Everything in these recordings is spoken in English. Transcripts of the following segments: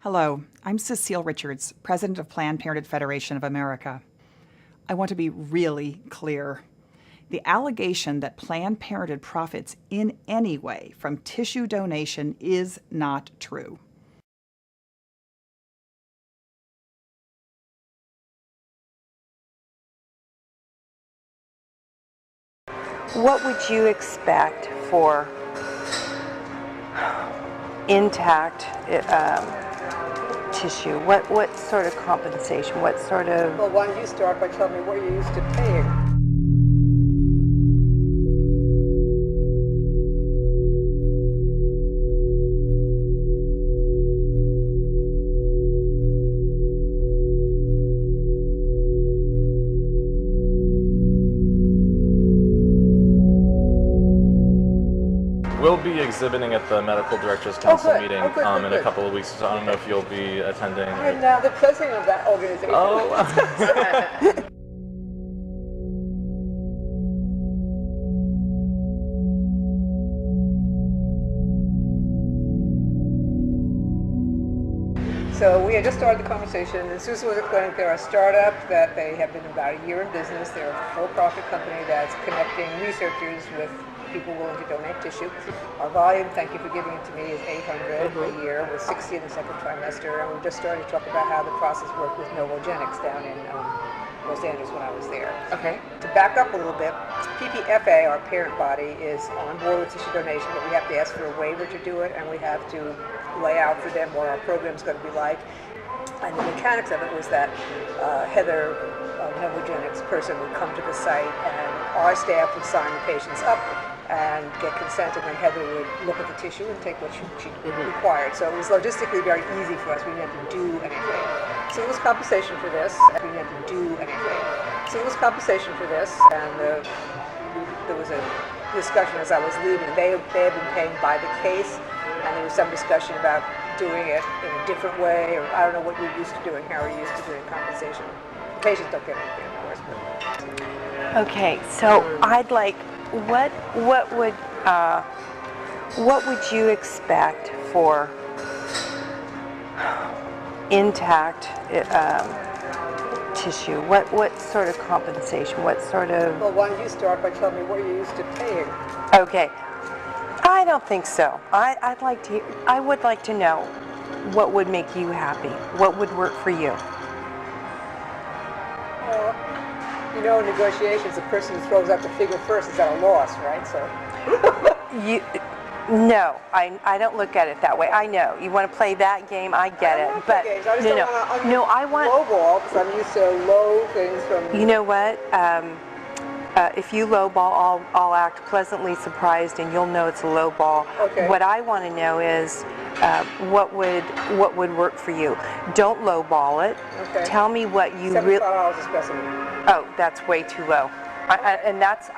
Hello, I'm Cecile Richards, President of Planned Parenthood Federation of America. I want to be really clear. The allegation that Planned Parenthood profits in any way from tissue donation is not true. What would you expect for intact tissue? What sort of compensation? What sort of... Well, why don't you start by telling me what you're used to paying? We'll be exhibiting at the Medical Directors Council meeting in good. a couple of weeks, so I don't know if you'll be attending. I'm now the president of that organization. Oh. So we had just started the conversation, and Susan was explaining they're a startup, that they have been about a year in business. They're a for-profit company that's connecting researchers with people willing to donate tissue. Our volume, thank you for giving it to me, is 800 a year, with 60 in the second trimester, and we just started to talk about how the process worked with Novogenics down in Los Angeles when I was there. Okay. To back up a little bit, PPFA, our parent body, is on board with tissue donation, but we have to ask for a waiver to do it, and we have to lay out for them what our program's going to be like. And the mechanics of it was that Heather, Novogenics person, would come to the site, and our staff would sign the patients up and get consent, and then Heather would look at the tissue and take what she required. So it was logistically very easy for us. We didn't have to do anything. So it was compensation for this. We didn't have to do anything. So it was compensation for this, and there was a discussion as I was leaving. They had been paying by the case, and there was some discussion about doing it in a different way, or I don't know what you're used to doing. How are you used to doing compensation? The patients don't get anything, of course. But. Okay, so I'd like, what would you expect for intact tissue? What sort of compensation? What sort of... Well, why don't you start by telling me what you're used to paying? Okay. I don't think so. I would like to know what would make you happy. What would work for you? Well, you know, in negotiations, the person who throws out the figure first is at a loss, right? So. No, I don't look at it that way. I know you want to play that game. I get it, but no, I want low ball because I'm used to low things from. You know what? If you low ball, I'll act pleasantly surprised, and you'll know it's a low ball. Okay. What I want to know is what would work for you. Don't low ball it. Okay. Tell me what you really. $75 a specimen. Oh, that's way too low. And that's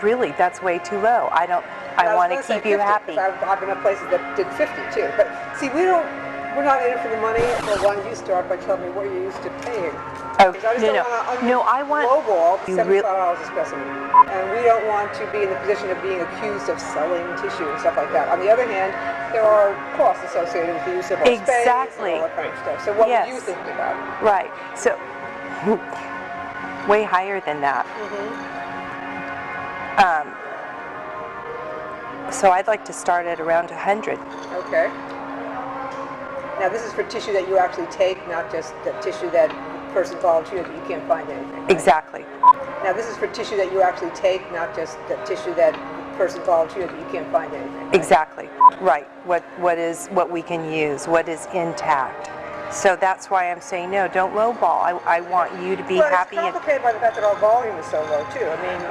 really way too low. I want to keep you happy. I've been at places that did 50 too. But see, we're not in it for the money. Well, why don't you start by telling me what you're used to paying? Oh, no, I want lowball $75 a specimen, and we don't want to be in the position of being accused of selling tissue and stuff like that. On the other hand, there are costs associated with the use of our space and all that kind of stuff. So what would you think about? Right. So way higher than that. So I'd like to start at around 100. Okay. Now this is for tissue that you actually take, not just the tissue that person volunteered that you can't find anything. Right? Exactly. Now this is for tissue that you actually take, not just the tissue that person volunteered that you can't find anything. Right? Exactly. Right. What we can use, what is intact. So that's why I'm saying no, don't lowball. I want you to be happy. It's complicated by the fact that our volume is so low too. I mean,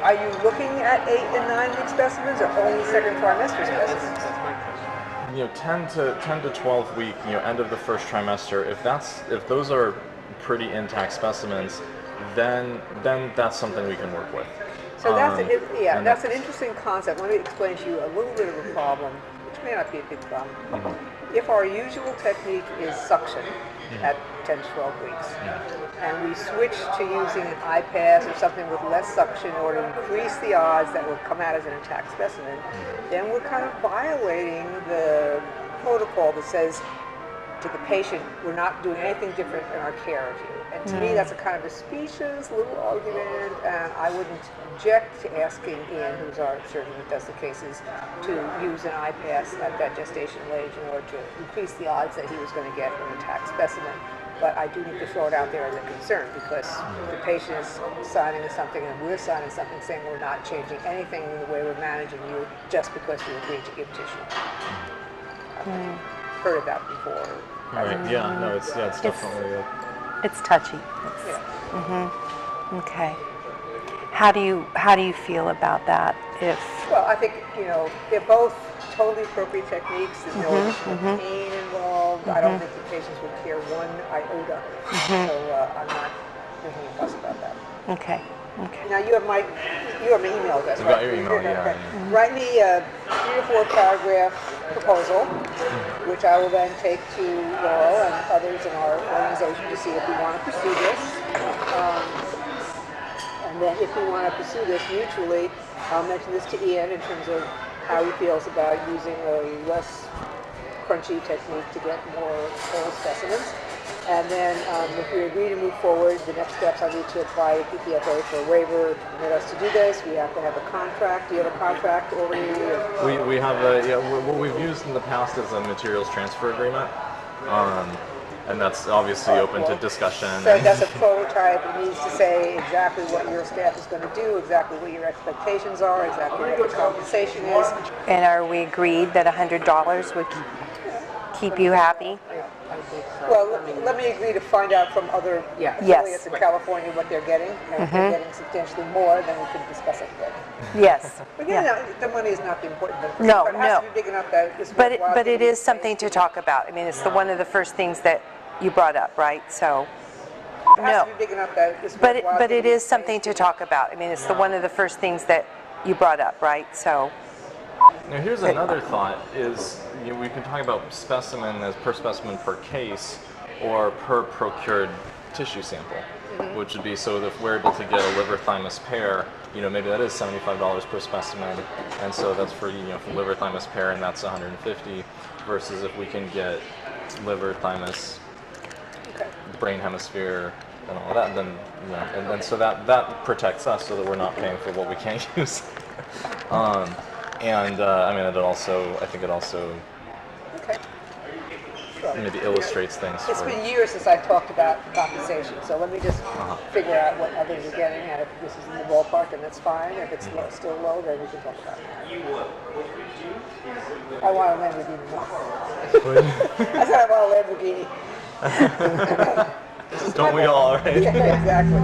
are you looking at 8 and 9 week specimens or only second trimester specimens? 10 to 12 week, end of the first trimester. If those are pretty intact specimens, then that's something we can work with. So that's an interesting concept. Let me explain to you a little bit of a problem, which may not be a big problem. If our usual technique is suction at 10 to 12 weeks, and we switch to using an iPass or something with less suction in order to increase the odds that will come out as an intact specimen, then we're kind of violating the protocol that says to the patient, we're not doing anything different in our care of you. And to me, that's a kind of a specious little argument, and I wouldn't object to asking Ian, who's our surgeon that does the cases, to use an iPass at that gestational age in order to increase the odds that he was going to get an intact specimen. But I do need to throw it out there as a concern, because the patient is signing something and we're signing something saying we're not changing anything in the way we're managing you just because you agreed to give tissue. I've heard of that before. Right. Yeah. No. It's definitely. It's touchy. Yeah. Okay. How do you feel about that? If Well, I think, they're both totally appropriate techniques. There's no additional pain involved. I don't think the patients would care one iota. So I'm not making a fuss about that. okay. Now you have my email address, I've right? got your email, yeah. Write me a 3 or 4 paragraph proposal, which I will then take to Laurel and others in our organization to see if we want to pursue this. And then if we want to pursue this mutually, I'll mention this to Ian in terms of how he feels about using a less crunchy technique to get more whole specimens. And then if we agree to move forward, the next steps I need to apply to PPFA for a waiver to permit us to do this. We have to have a contract. Do you have a contract already? We have what we've used in the past is a materials transfer agreement. And that's obviously open to discussion. So that's a prototype. It needs to say exactly what your staff is going to do, exactly what your expectations are, exactly what your compensation is. And are we agreed that $100 would keep you happy? Well, let me agree to find out from other affiliates in California what they're getting. And if they're getting substantially more, then we can discuss it again. Yes. But the money is not the important thing. No, It has to be big enough that it's But worthwhile it giving is the something to talk about. I mean, it's one of the first things that you brought up, right? So, It has to be big enough that it's but worthwhile it giving is the something to talk about. I mean, it's one of the first things that you brought up, right? So, Now here's another thought: is we can talk about specimen as per specimen per case, or per procured tissue sample, which would be so that if we're able to get a liver thymus pair, maybe that is $75 per specimen, and so that's for for liver thymus pair, and that's $150, versus if we can get liver thymus, brain hemisphere, and all that, then and then so that protects us so that we're not paying for what we can't use. I think it also Okay. maybe illustrates things. It's been years since I talked about compensation, so let me just figure out what others are getting, and if this is in the ballpark, then that's fine. If it's still low, then we can talk about it. I want a Lamborghini. I said I want a Lamborghini. Don't we all, right? Yeah, exactly.